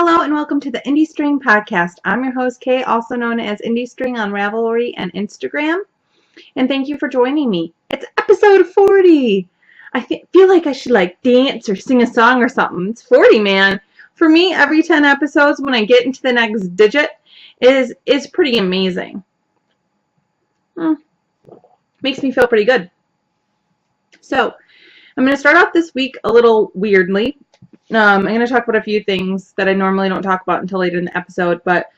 Hello and welcome to the Indie String Podcast. I'm your host, Kay, also known as Indie String on Ravelry and Instagram. And thank you for joining me. It's episode 40. I feel like I should dance or sing a song or something. It's 40, man. For me, every 10 episodes when I get into the next digit is pretty amazing. Makes me feel pretty good. So, I'm going to start off this week a little weirdly. I'm going to talk about a few things that I normally don't talk about until later in the episode, but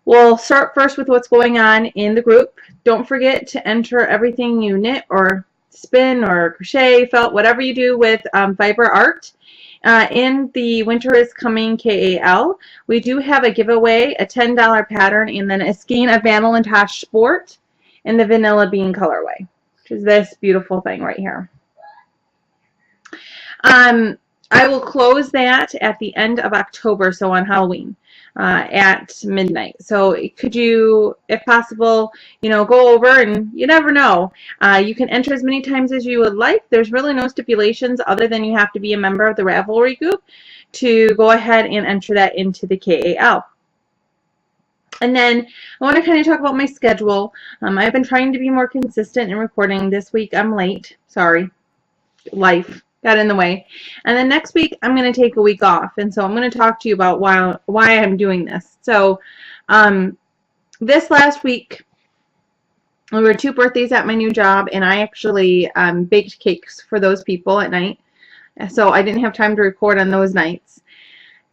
we'll start first with what's going on in the group. Don't forget to enter everything you knit or spin or crochet, felt, whatever you do with fiber art. In the Winter is Coming KAL, we do have a giveaway, a $10 pattern, and then a skein of Vanilla Tosh Sport in the Vanilla Bean colorway, which is this beautiful thing right here. I will close that at the end of October, so on Halloween at midnight. So could you, if possible, go over, and you never know. You can enter as many times as you would like. There's really no stipulations other than you have to be a member of the Ravelry group to go ahead and enter that into the KAL. And then I want to kind of talk about my schedule. I've been trying to be more consistent in recording. This week I'm late. Sorry. Life got in the way. And then next week I'm going to take a week off, and so I'm going to talk to you about why I'm doing this. So this last week there were 2 birthdays at my new job, and I actually baked cakes for those people at night, so I didn't have time to record on those nights.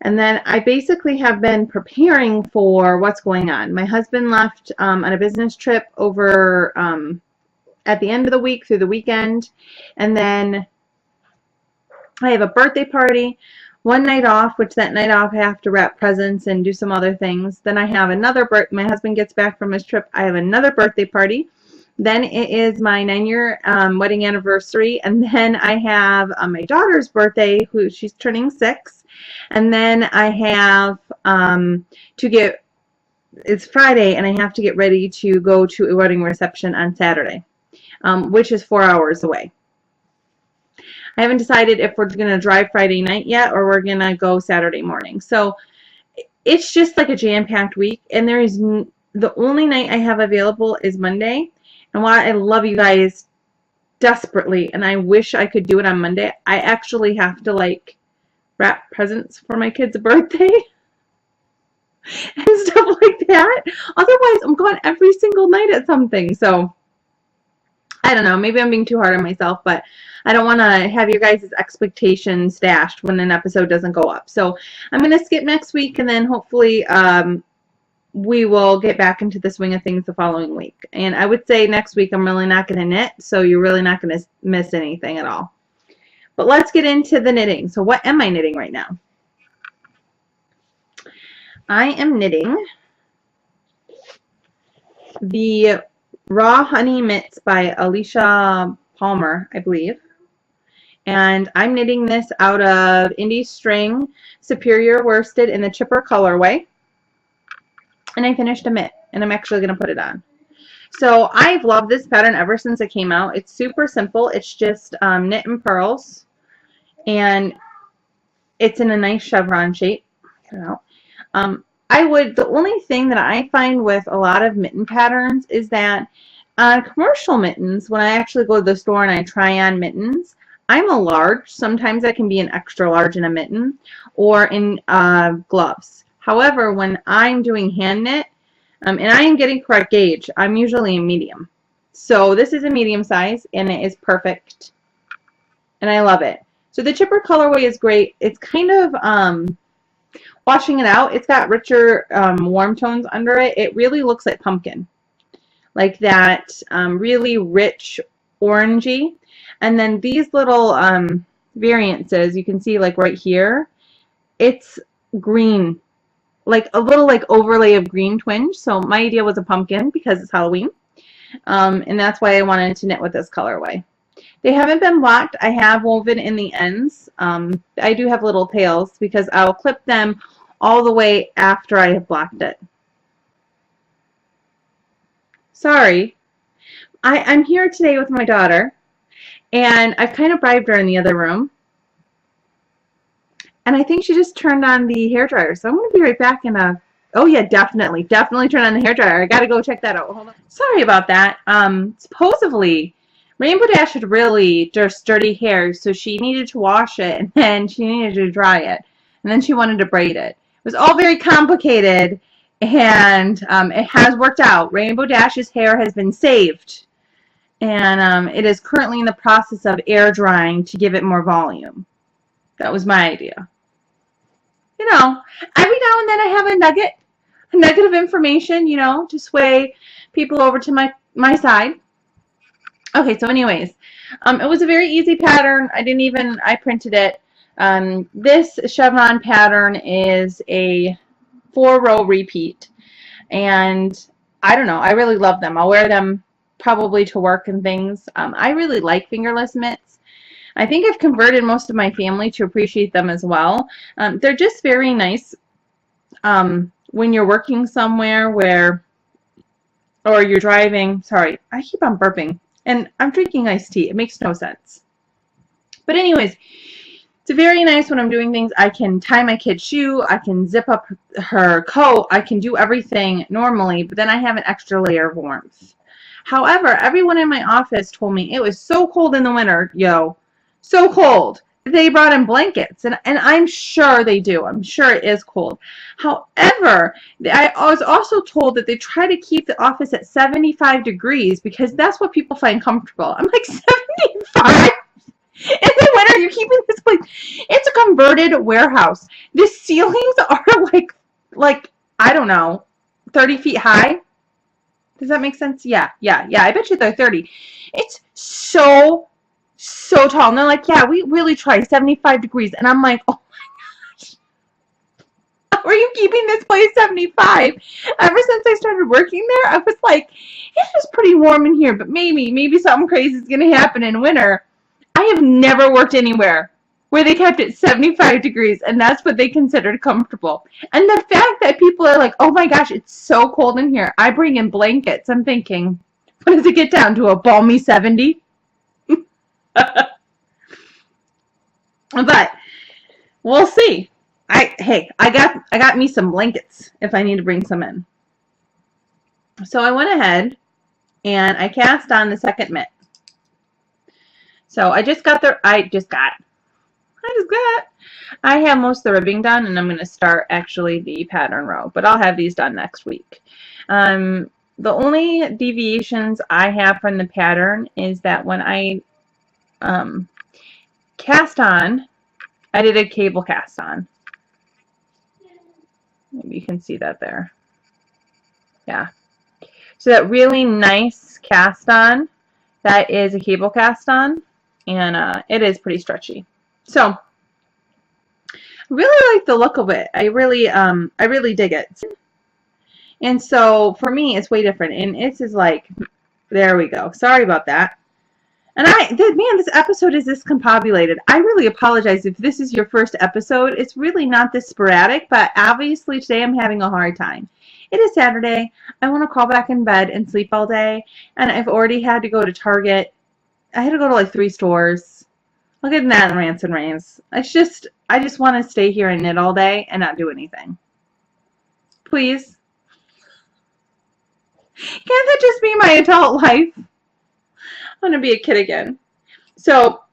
And then I basically have been preparing for what's going on. My husband left on a business trip over at the end of the week through the weekend, and then I have a birthday party, one night off, which that night off I have to wrap presents and do some other things. Then I have another my husband gets back from his trip. I have another birthday party. Then it is my 9-year wedding anniversary, and then I have my daughter's birthday, she's turning 6, and then I have it's Friday, and I have to get ready to go to a wedding reception on Saturday, which is 4 hours away. I haven't decided if we're going to drive Friday night yet or we're going to go Saturday morning. So it's just like a jam-packed week, and the only night I have available is Monday. And while I love you guys desperately, and I wish I could do it on Monday, I actually have to wrap presents for my kid's birthday and stuff like that. Otherwise, I'm gone every single night at something. So I don't know, maybe I'm being too hard on myself, but I don't want to have your guys' expectations dashed when an episode doesn't go up. So I'm going to skip next week, and then hopefully we will get back into the swing of things the following week. And I would say next week I'm really not going to knit, so you're really not going to miss anything at all. But let's get into the knitting. So what am I knitting right now? I am knitting the Raw Honey Mitts by Alicia Palmer, I believe. And I'm knitting this out of Indie String Superior Worsted in the Chipper colorway. And I finished a mitt, and I'm actually going to put it on. So I've loved this pattern ever since it came out. It's super simple. It's just knit and purls, and it's in a nice chevron shape. I don't know. The only thing that I find with a lot of mitten patterns is that on commercial mittens, when I actually go to the store and I try on mittens, I'm a large. Sometimes I can be an extra large in a mitten or in gloves. However, when I'm doing hand knit, and I am getting correct gauge, I'm usually a medium. So this is a medium size, and it is perfect, and I love it. So the Chipper colorway is great. It's kind of, washing it out, it's got richer warm tones under it. It really looks like pumpkin, like that really rich orangey. And then these little variances, you can see right here, it's green, like a little overlay of green twinge. So my idea was a pumpkin because it's Halloween, and that's why I wanted to knit with this colorway. They haven't been blocked. I have woven in the ends. I do have little tails because I'll clip them all the way after I have blocked it. Sorry. I'm here today with my daughter, and I've kind of bribed her in the other room. And I think she just turned on the hairdryer. So I'm going to be right back in a... Oh, yeah, definitely. Definitely turn on the hairdryer. I got to go check that out. Hold on. Sorry about that. Supposedly, Rainbow Dash had really just dirty hair, so she needed to wash it, and then she needed to dry it. And then she wanted to braid it. It was all very complicated, and it has worked out. Rainbow Dash's hair has been saved, and it is currently in the process of air drying to give it more volume. That was my idea. You know, every now and then I have a nugget of information, you know, to sway people over to my side. Okay, so anyways, it was a very easy pattern. I printed it. This chevron pattern is a 4-row repeat, and I don't know, I really love them. I'll wear them probably to work and things. I really like fingerless mitts. I think I've converted most of my family to appreciate them as well. They're just very nice when you're working somewhere or you're driving. Sorry, I keep on burping. And I'm drinking iced tea. It makes no sense. But anyways, it's very nice when I'm doing things. I can tie my kid's shoe. I can zip up her coat. I can do everything normally, but then I have an extra layer of warmth. However, everyone in my office told me it was so cold in the winter, yo. So cold. They brought in blankets, and I'm sure they do. I'm sure it is cold. However, I was also told that they try to keep the office at 75 degrees because that's what people find comfortable. I'm like, 75? In the winter, you're keeping this place. It's a converted warehouse. The ceilings are like I don't know, 30 feet high. Does that make sense? Yeah. I bet you they're 30. It's so tall. And they're like, yeah, we really try 75 degrees. And I'm like, oh my gosh. How are you keeping this place 75? Ever since I started working there, I was like, it's just pretty warm in here, but maybe something crazy is going to happen in winter. I have never worked anywhere where they kept it 75 degrees, and that's what they considered comfortable. And the fact that people are like, oh my gosh, it's so cold in here. I bring in blankets. I'm thinking, what does it get down to, a balmy 70? But we'll see. I got me some blankets if I need to bring some in. So I went ahead and I cast on the second mitt. So I have most of the ribbing done, and I'm going to start actually the pattern row, but I'll have these done next week. The only deviations I have from the pattern is that when I cast on, I did a cable cast on. Maybe you can see that there. Yeah. So that really nice cast on, that is a cable cast on, and it is pretty stretchy. So I really like the look of it. I really dig it. And so for me, it's way different. And it's just like, there we go. Sorry about that. And man, this episode is discombobulated. I really apologize if this is your first episode. It's really not this sporadic, but obviously today I'm having a hard time. It is Saturday. I want to crawl back in bed and sleep all day. And I've already had to go to Target. I had to go to like 3 stores. I'll get that in rants and raves. I just want to stay here and knit all day and not do anything. Please. Can't that just be my adult life? I want to be a kid again. So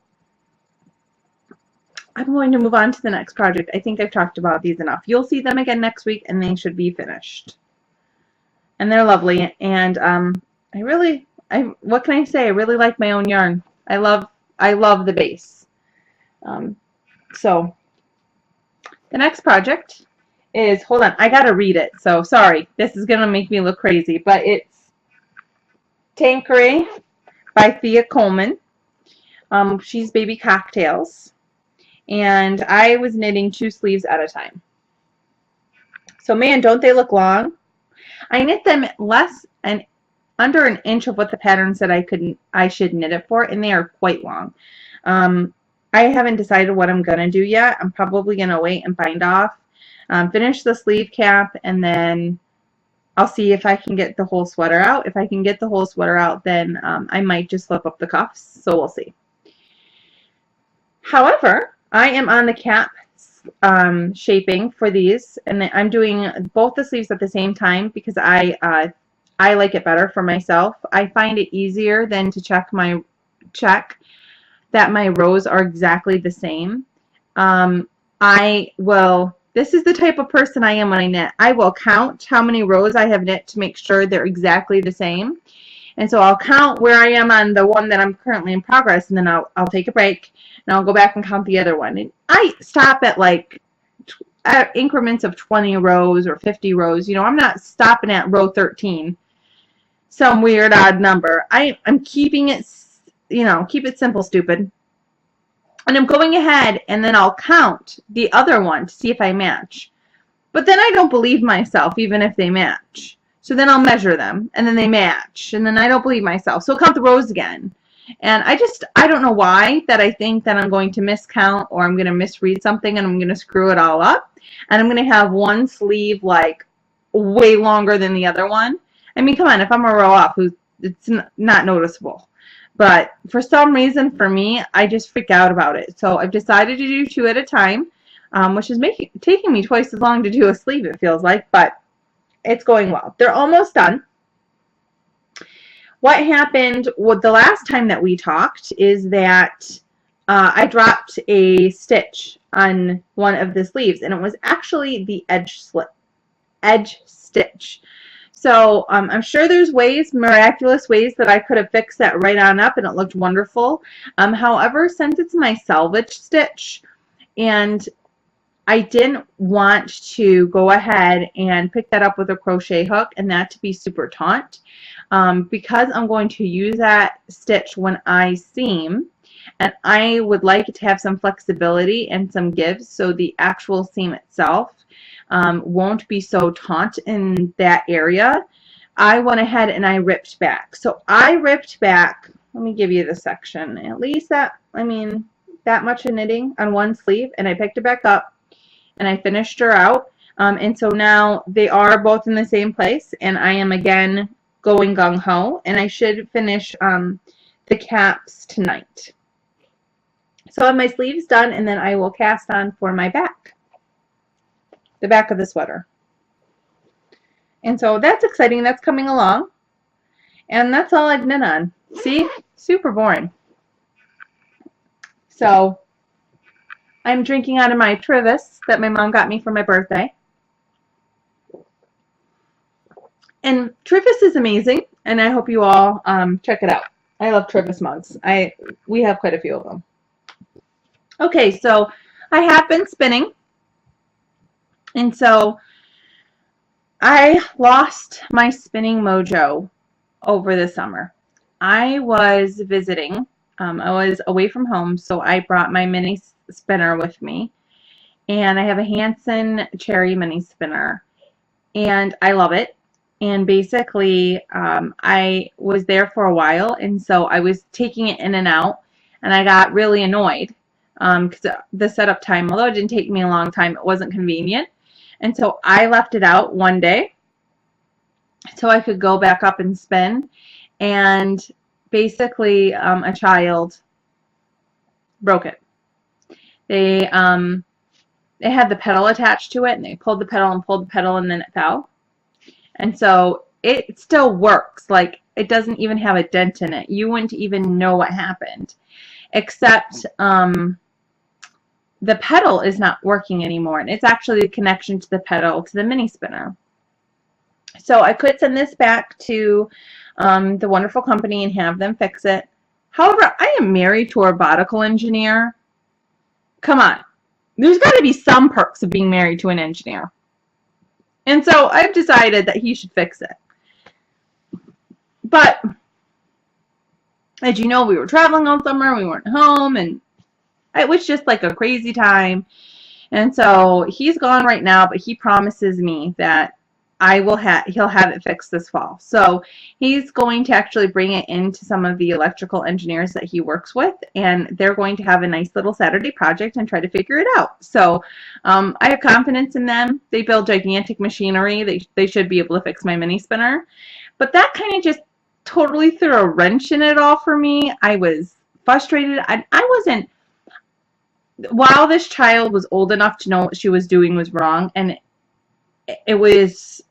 I'm going to move on to the next project. I think I've talked about these enough. You'll see them again next week, and they should be finished. And they're lovely. And what can I say? I really like my own yarn. I love the base. So the next project is, hold on, I gotta read it. So sorry, this is gonna make me look crazy, but it's Tanqueray by Thea Coleman. She's Baby Cocktails. And I was knitting 2 sleeves at a time. So man, don't they look long? I knit them under an inch of what the pattern said I should knit it for, and they are quite long. I haven't decided what I'm gonna do yet. I'm probably gonna wait and bind off, finish the sleeve cap, and then I'll see if I can get the whole sweater out. If I can get the whole sweater out, then I might just flip up the cuffs, so we'll see. However, I am on the cap shaping for these, and I'm doing both the sleeves at the same time because I like it better for myself. I find it easier than to check that my rows are exactly the same. This is the type of person I am when I knit. I will count how many rows I have knit to make sure they're exactly the same. And so I'll count where I am on the one that I'm currently in progress, and then I'll take a break, and I'll go back and count the other one. And I stop at like increments of 20 rows or 50 rows. You know, I'm not stopping at row 13, some weird odd number. I'm keeping it, you know, keep it simple, stupid. And I'm going ahead, and then I'll count the other one to see if I match. But then I don't believe myself, even if they match. So then I'll measure them, and then they match, and then I don't believe myself. So I'll count the rows again. And I don't know why that I think that I'm going to miscount or I'm going to misread something and I'm going to screw it all up. And I'm going to have one sleeve like way longer than the other one. I mean, come on, if I'm a row off, it's not noticeable. But for some reason, for me, I just freak out about it. So I've decided to do 2 at a time, which is taking me twice as long to do a sleeve, it feels like, but it's going well. They're almost done. What happened with the last time that we talked is that I dropped a stitch on one of the sleeves, and it was actually the edge stitch. So I'm sure there's miraculous ways that I could have fixed that right on up and it looked wonderful. However, since it's my salvage stitch and I didn't want to go ahead and pick that up with a crochet hook and that to be super taut, because I'm going to use that stitch when I seam, and I would like it to have some flexibility and some give so the actual seam itself won't be so taut in that area. I went ahead and I ripped back. So I ripped back, let me give you the section, at least that much of knitting on one sleeve, and I picked it back up and I finished her out. And so now they are both in the same place, and I am again going gung-ho, and I should finish the caps tonight. So I have my sleeves done, and then I will cast on for my back. The back of the sweater. And so that's exciting. That's coming along. And that's all I've knit on. See? Super boring. So I'm drinking out of my Trivis that my mom got me for my birthday. And Trivis is amazing, and I hope you all check it out. I love Trivis mugs. We have quite a few of them. Okay, so I have been spinning. And so I lost my spinning mojo over the summer. I was visiting. I was away from home, so I brought my mini spinner with me. And I have a Hanson Cherry mini spinner. And I love it. And basically, I was there for a while, and so I was taking it in and out, and I got really annoyed because the setup time, although it didn't take me a long time, it wasn't convenient. And so I left it out one day so I could go back up and spin. And basically, a child broke it. They had the pedal attached to it, and they pulled the pedal and pulled the pedal, and then it fell. And so it still works. Like, it doesn't even have a dent in it. You wouldn't even know what happened. Except the pedal is not working anymore. And it's actually the connection to the pedal to the mini spinner. So I could send this back to the wonderful company and have them fix it. However, I am married to a robotical engineer. Come on. There's got to be some perks of being married to an engineer. And so I've decided that he should fix it. But as you know, we were traveling all summer, we weren't home, and it was just like a crazy time. And so he's gone right now, but he promises me that he'll have it fixed this fall. So he's going to actually bring it into some of the electrical engineers that he works with, and they're going to have a nice little Saturday project and try to figure it out. So I have confidence in them. They build gigantic machinery. They should be able to fix my mini spinner. But that kind of just totally threw a wrench in it all for me. I was frustrated. I wasn't while this child was old enough to know what she was doing was wrong, and it was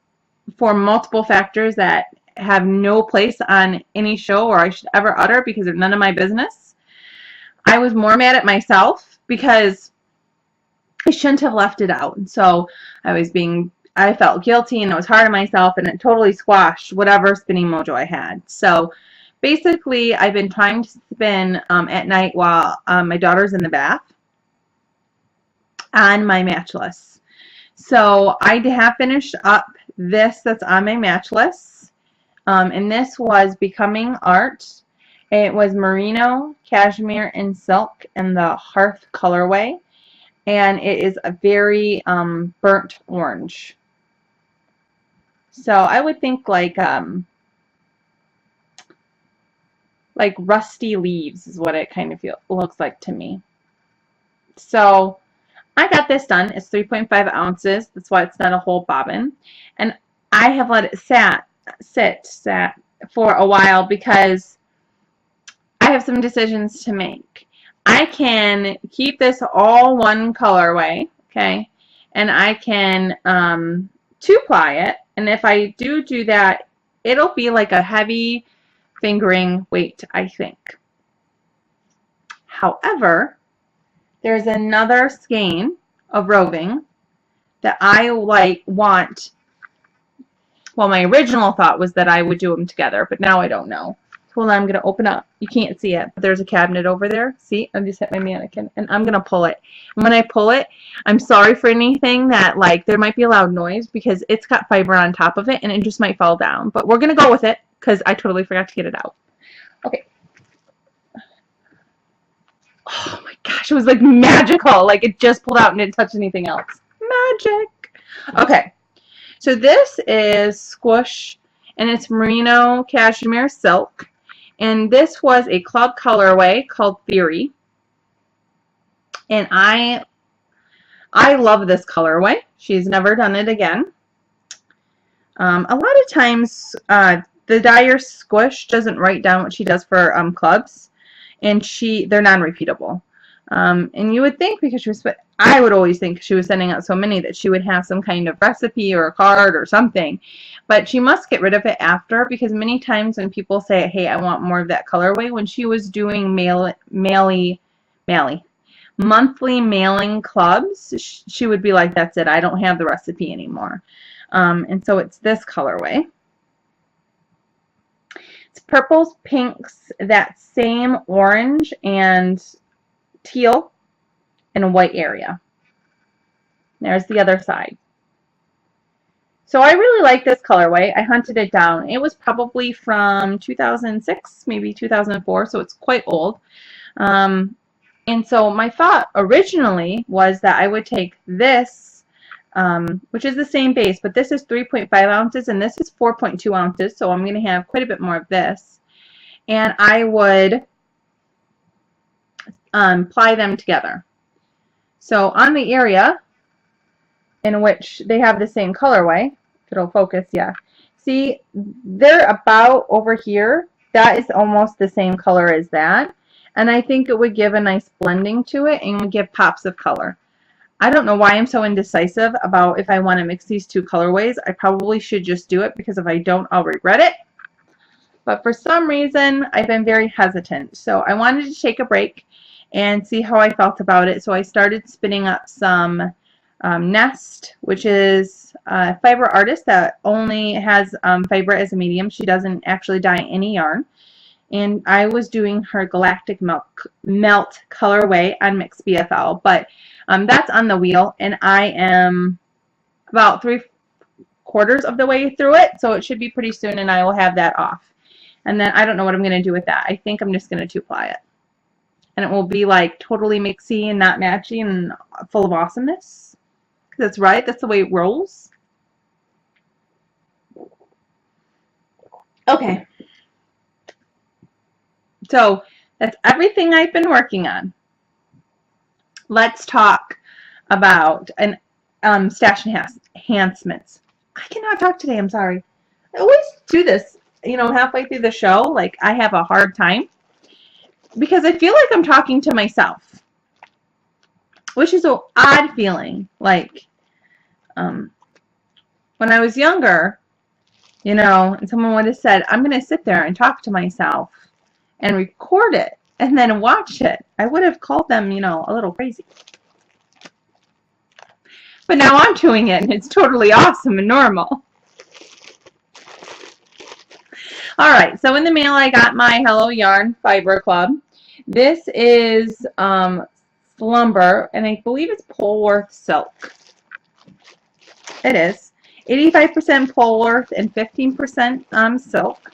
for multiple factors that have no place on any show or I should ever utter because they're none of my business, I was more mad at myself because I shouldn't have left it out. And so I felt guilty and I was hard on myself, and it totally squashed whatever spinning mojo I had. So basically, I've been trying to spin at night while my daughter's in the bath on my matchless. So I have finished up this that's on my matchless, and this was Becoming Art. It was merino, cashmere, and silk in the hearth colorway, and it is a very burnt orange. So I would think like rusty leaves is what it kind of looks like to me. So I got this done. It's 3.5 ounces. That's why it's not a whole bobbin. And I have let it sit for a while because I have some decisions to make. I can keep this all one colorway, okay, and I can two-ply it. And if I do that, it'll be like a heavy fingering weight, I think. However, there's another skein of roving that I want. Well, my original thought was that I would do them together, but now I don't know. Hold on, I'm going to open up. You can't see it, but there's a cabinet over there. See, I just hit my mannequin, and I'm going to pull it. And when I pull it, I'm sorry for anything that, there might be a loud noise because it's got fiber on top of it, and it just might fall down. But we're going to go with it because I totally forgot to get it out. Okay. Oh my gosh, it was like magical. Like it just pulled out and didn't touch anything else. Magic. Okay. So this is Squish, and it's merino cashmere silk. And this was a club colorway called Theory. And I love this colorway. She's never done it again. A lot of times the dyer Squish doesn't write down what she does for clubs, and they're non-repeatable. And you would think I would always think she was sending out so many that she would have some kind of recipe or a card or something. But she must get rid of it after, because many times when people say, hey, I want more of that colorway, when she was doing monthly mailing clubs, she would be like, that's it, I don't have the recipe anymore. And so it's this colorway. It's purples, pinks, that same orange and teal in a white area. There's the other side. So I really like this colorway. I hunted it down. It was probably from 2006, maybe 2004, so it's quite old. And so my thought originally was that I would take this, which is the same base, but this is 3.5 ounces and this is 4.2 ounces, so I'm going to have quite a bit more of this. And I would ply them together. So on the area in which they have the same colorway, if it'll focus, yeah. See, they're about over here. That is almost the same color as that. And I think it would give a nice blending to it and would give pops of color. I don't know why I'm so indecisive about if I want to mix these two colorways. I probably should just do it, because if I don't, I'll regret it. But for some reason, I've been very hesitant. So I wanted to take a break and see how I felt about it. So I started spinning up some Nest, which is a fiber artist that only has fiber as a medium. She doesn't actually dye any yarn. And I was doing her Galactic Melt colorway on Mix BFL, but that's on the wheel, and I am about 3/4 of the way through it, so it should be pretty soon, and I will have that off. And then I don't know what I'm going to do with that. I think I'm just going to two-ply it. And it will be like totally mixy and not matchy and full of awesomeness. That's right. That's the way it rolls. Okay. So that's everything I've been working on. Let's talk about stash enhancements. I cannot talk today. I'm sorry. I always do this, halfway through the show. Like, I have a hard time because I feel like I'm talking to myself. which is an odd feeling. Like, when I was younger, you know, and someone would have said, I'm going to sit there and talk to myself and record it and then watch it, I would have called them, you know, a little crazy. But now I'm doing it and it's totally awesome and normal. All right, so in the mail I got my Hello Yarn Fiber Club. This is Slumber, and I believe it's Polworth silk. It is. 85% Polworth and 15% silk.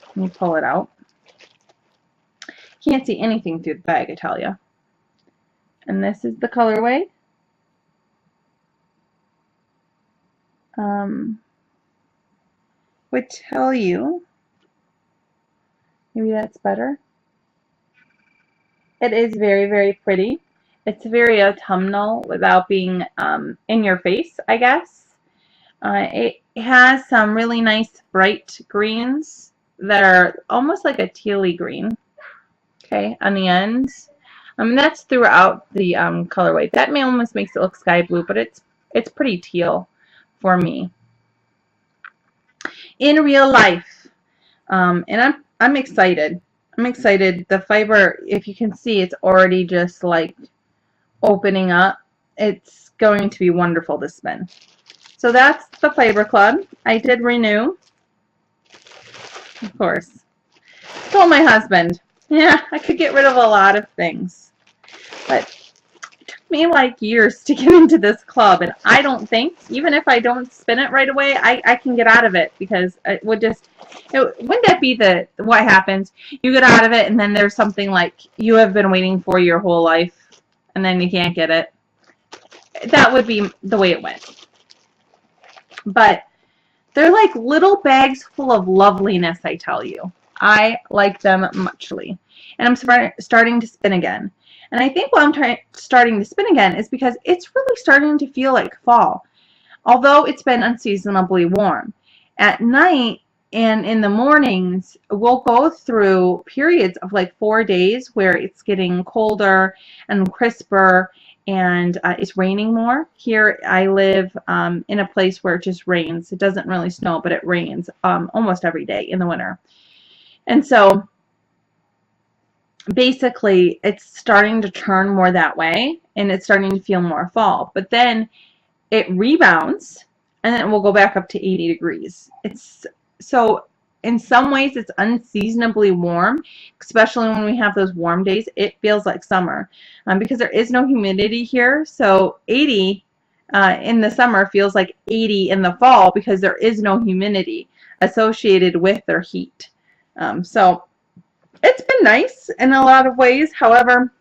Let me pull it out. Can't see anything through the bag, I tell you. And this is the colorway. Would tell you, maybe that's better. It is very, very pretty. It's very autumnal without being in your face, I guess. It has some really nice bright greens that are almost like a tealy green, okay, on the ends. That's throughout the colorway. That almost makes it look sky blue, but it's pretty teal for me. In real life, and I'm excited. I'm excited. The fiber, if you can see, it's already just like opening up. It's going to be wonderful to spin. So that's the Fiber Club. I did renew, of course. Told my husband, yeah, I could get rid of a lot of things, but it took me like years to get into this club, and I don't think, even if I don't spin it right away, I can get out of it, because it would just, wouldn't that be what happens? You get out of it, and then there's something like you have been waiting for your whole life, and then you can't get it. That would be the way it went. But they're like little bags full of loveliness, I tell you. I like them muchly. And I'm starting to spin again. And I think why I'm starting to spin again is because it's really starting to feel like fall. Although it's been unseasonably warm. At night and in the mornings, we'll go through periods of like 4 days where it's getting colder and crisper, and it's raining more. Here I live in a place where it just rains. It doesn't really snow, but it rains almost every day in the winter. And so basically it's starting to turn more that way, and it's starting to feel more fall. But then it rebounds, and then we'll go back up to 80 degrees. So in some ways it's unseasonably warm, especially when we have those warm days. It feels like summer because there is no humidity here. So 80 in the summer feels like 80 in the fall because there is no humidity associated with their heat. So it's been nice in a lot of ways. However,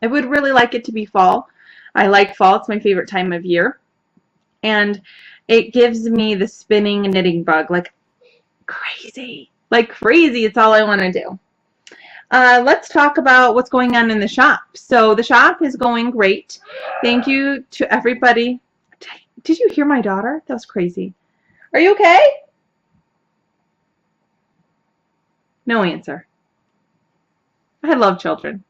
I would really like it to be fall. I like fall. It's my favorite time of year. And it gives me the spinning knitting bug like crazy. Like crazy. It's all I want to do. Let's talk about what's going on in the shop. So the shop is going great. Thank you to everybody. Did you hear my daughter? That was crazy. Are you okay? No answer. I love children.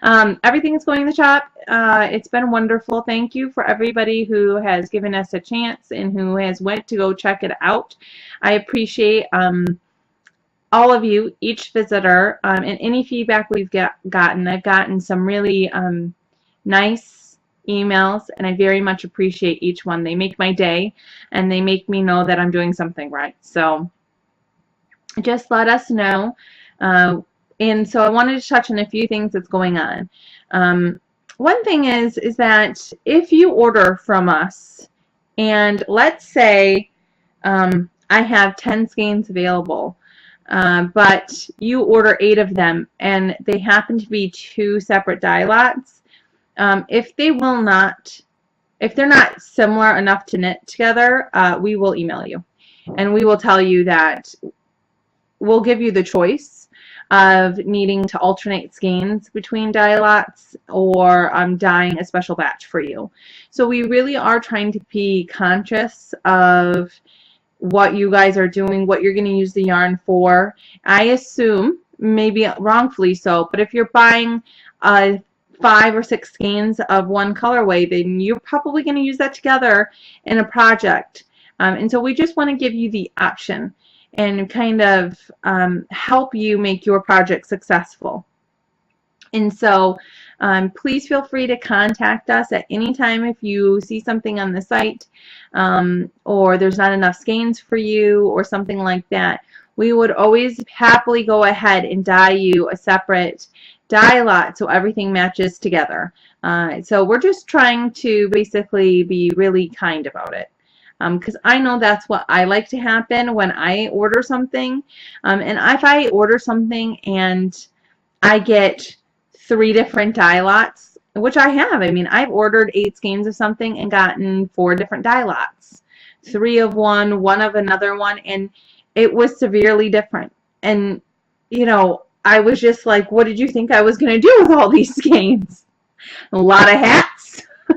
Everything is going in the shop. It's been wonderful. Thank you for everybody who has given us a chance and who has went to go check it out. I appreciate all of you, each visitor, and any feedback we've gotten. I've gotten some really nice emails, and I very much appreciate each one. They make my day, and they make me know that I'm doing something right. So just let us know. And so I wanted to touch on a few things that's going on. One thing is that if you order from us, and let's say I have 10 skeins available, but you order 8 of them, and they happen to be 2 separate dye lots, if they're not similar enough to knit together, we will email you, and we will tell you that we'll give you the choice of needing to alternate skeins between dye lots or dyeing a special batch for you. So we really are trying to be conscious of what you guys are doing, what you're going to use the yarn for. I assume, maybe wrongfully so, but if you're buying a 5 or 6 skeins of one colorway, then you're probably going to use that together in a project. And so we just want to give you the option and kind of help you make your project successful. And so please feel free to contact us at any time if you see something on the site or there's not enough skeins for you or something like that. We would always happily go ahead and dye you a separate dye lot so everything matches together. So we're just trying to basically be really kind about it. Because I know that's what I like to happen when I order something. And if I order something and I get 3 different dye lots, which I have. I mean, I've ordered 8 skeins of something and gotten 4 different dye lots. 3 of one of another one, and it was severely different. And, you know, I was just like, what did you think I was going to do with all these skeins? A lot of hats. A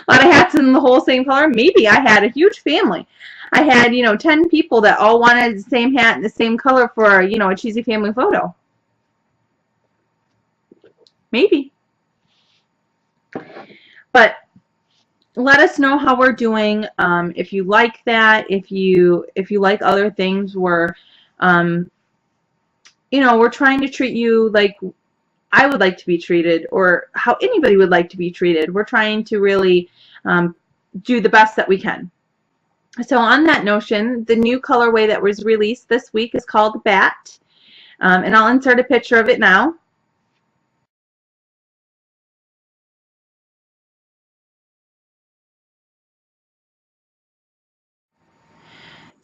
lot of hats in the whole same color. Maybe I had a huge family. I had, 10 people that all wanted the same hat and the same color for, a cheesy family photo. Maybe. But let us know how we're doing. If you like that, if you like other things, we're we're trying to treat you like I would like to be treated, or how anybody would like to be treated. We're trying to really do the best that we can. So on that notion, the new colorway that was released this week is called Bat, and I'll insert a picture of it now.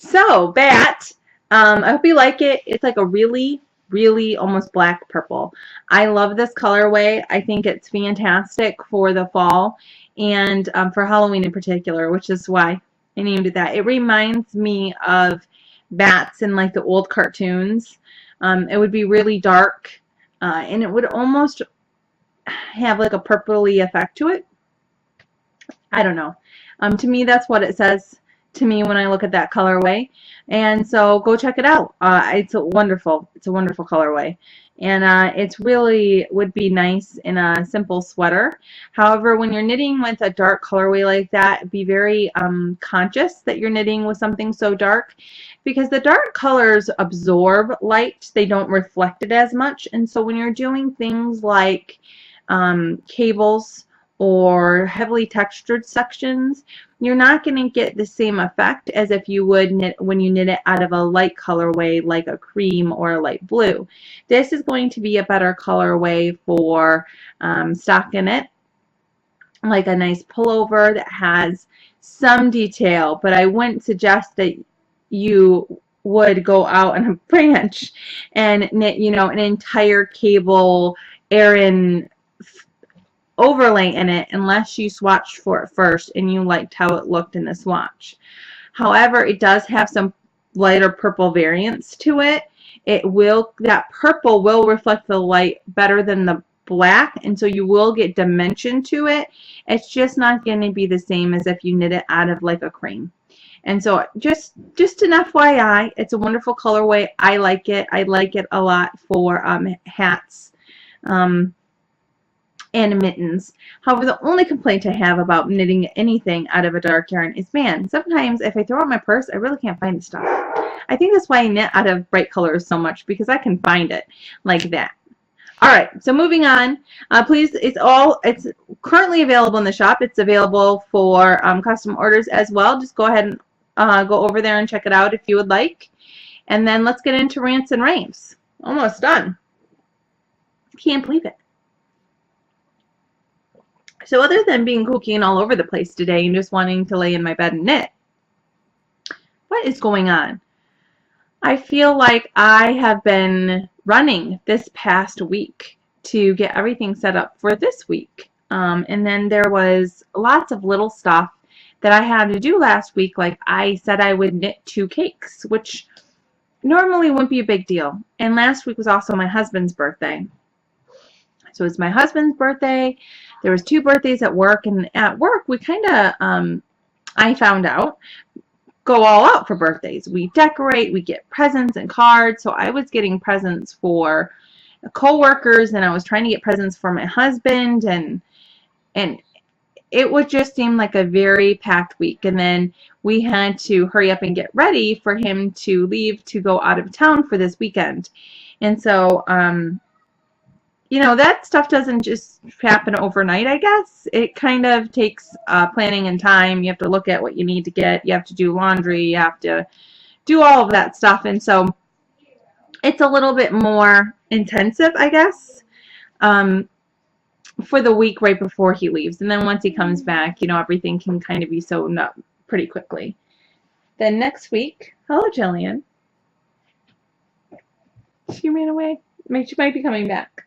So, Bat, I hope you like it. It's like a really, really almost black purple. I love this colorway. I think it's fantastic for the fall and for Halloween in particular, which is why I named it that. It reminds me of bats in like the old cartoons. It would be really dark and it would almost have like a purpley effect to it. I don't know. To me, that's what it says to me when I look at that colorway. And so go check it out. It's a wonderful colorway. And it's really would be nice in a simple sweater. However, when you're knitting with a dark colorway like that, be very conscious that you're knitting with something so dark, because the dark colors absorb light. They don't reflect it as much. And so when you're doing things like cables or heavily textured sections, you're not going to get the same effect as if you would knit when you knit it out of a light colorway like a cream or a light blue. This is going to be a better colorway for stockinette, like a nice pullover that has some detail, but I wouldn't suggest that you would go out on a branch and knit, an entire cable Aran overlay in it unless you swatched for it first and you liked how it looked in the swatch. However, it does have some lighter purple variants to it. That purple will reflect the light better than the black, and so you will get dimension to it. It's just not going to be the same as if you knit it out of like a cream. And so just an FYI, it's a wonderful colorway. I like it. I like it a lot for hats. And mittens. However, the only complaint I have about knitting anything out of a dark yarn is, man, sometimes if I throw out my purse, I really can't find the stuff. I think that's why I knit out of bright colors so much, because I can find it like that. All right, so moving on. Please, it's currently available in the shop. It's available for custom orders as well. Just go ahead and go over there and check it out if you would like. And then let's get into rants and raves. Almost done. Can't believe it. So other than being kooky and all over the place today and just wanting to lay in my bed and knit, what is going on? I feel like I have been running this past week to get everything set up for this week. And then there was lots of little stuff that I had to do last week. Like I said I would knit 2 cakes, which normally wouldn't be a big deal. And last week was also my husband's birthday. So it's my husband's birthday. There was 2 birthdays at work, and at work we kind of, I found out, go all out for birthdays. We decorate, we get presents and cards. So I was getting presents for coworkers, and I was trying to get presents for my husband, and it would just seem like a very packed week. And then we had to hurry up and get ready for him to leave to go out of town for this weekend. And so, that stuff doesn't just happen overnight, I guess. It kind of takes planning and time. You have to look at what you need to get. You have to do laundry. You have to do all of that stuff. And so it's a little bit more intensive, I guess, for the week right before he leaves. And then once he comes back, everything can kind of be sewn up pretty quickly. Then next week, hello, Jillian. She ran away. She might be coming back.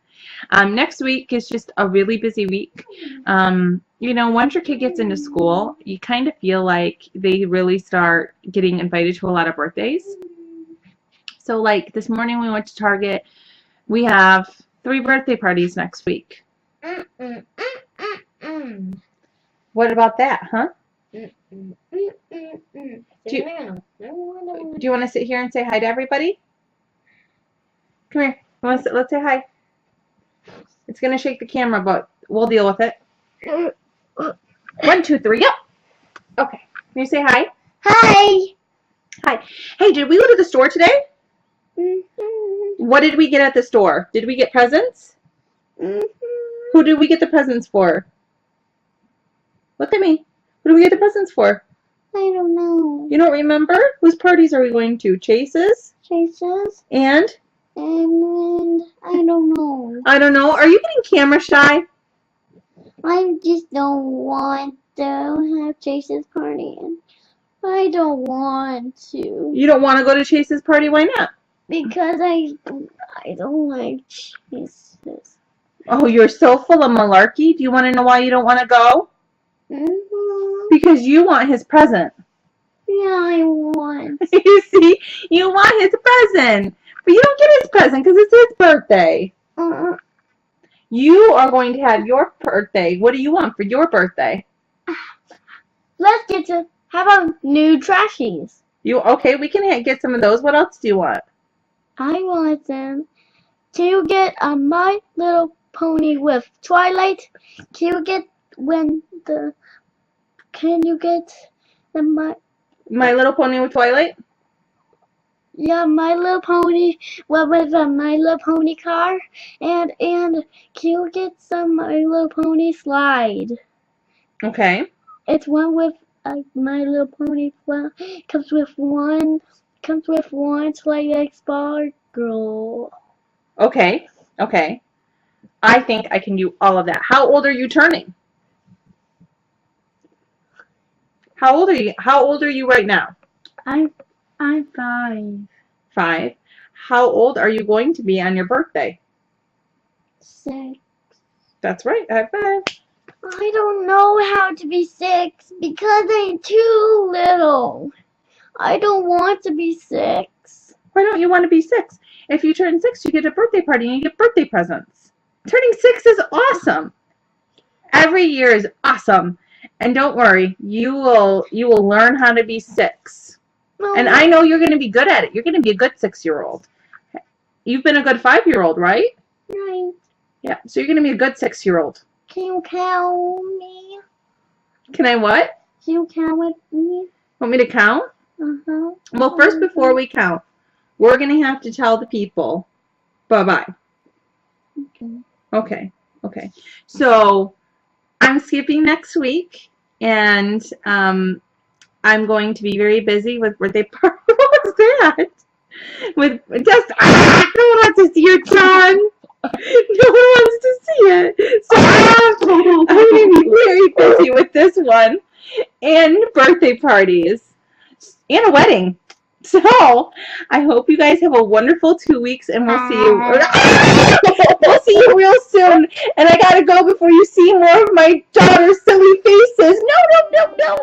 Next week is just a really busy week. Once your kid gets into school, you kind of feel like they really start getting invited to a lot of birthdays. So like this morning we went to Target. We have 3 birthday parties next week. What about that, huh? Do you want to sit here and say hi to everybody? Come here. Let's say hi. It's going to shake the camera, but we'll deal with it. 1, 2, 3, yep. Okay. Can you say hi? Hi. Hi. Hey, did we go to the store today? What did we get at the store? Did we get presents? Who did we get the presents for? Look at me. Who did we get the presents for? I don't know. You don't remember? Whose parties are we going to? Chase's? Chase's? And I don't know. I don't know. Are you getting camera shy? I just don't want to have Chase's party. I don't want to. You don't want to go to Chase's party? Why not? Because I don't like Chase's. Oh, you're so full of malarkey. Do you want to know why you don't want to go? Because you want his present. Yeah, I want. You see? You want his present. But you don't get his present because it's his birthday. You are going to have your birthday. What do you want for your birthday? Let's get to have a new trashies. Okay, we can get some of those. What else do you want? I want them to get a My Little Pony with Twilight. Can you get the My Little Pony with Twilight? Yeah, My Little Pony with a My Little Pony car, and can you get some My Little Pony slide? Okay. It's one with a My Little Pony. Comes with one Twilight Sparkle. Okay. I think I can do all of that. How old are you turning? How old are you right now? I'm 5. 5. How old are you going to be on your birthday? 6. That's right. High 5. I don't know how to be 6 because I'm too little. I don't want to be 6. Why don't you want to be 6? If you turn 6, you get a birthday party and you get birthday presents. Turning 6 is awesome. Every year is awesome. And don't worry, you will learn how to be 6. No. And I know you're going to be good at it. You're going to be a good 6-year-old. You've been a good 5-year-old, right? Right. Yeah, so you're going to be a good 6-year-old. Can you count me? Can I what? Can you count with me? Want me to count? Uh-huh. Well, first, before we count, we're going to have to tell the people bye-bye. Okay. So I'm skipping next week, and I'm going to be very busy with birthday party. What was that? With just no one wants to see your tongue. No one wants to see it. So I'm going to be very busy with this one, and birthday parties, and a wedding. So I hope you guys have a wonderful 2 weeks, and we'll see you. We'll see you real soon. And I gotta go before you see more of my daughter's silly faces. No.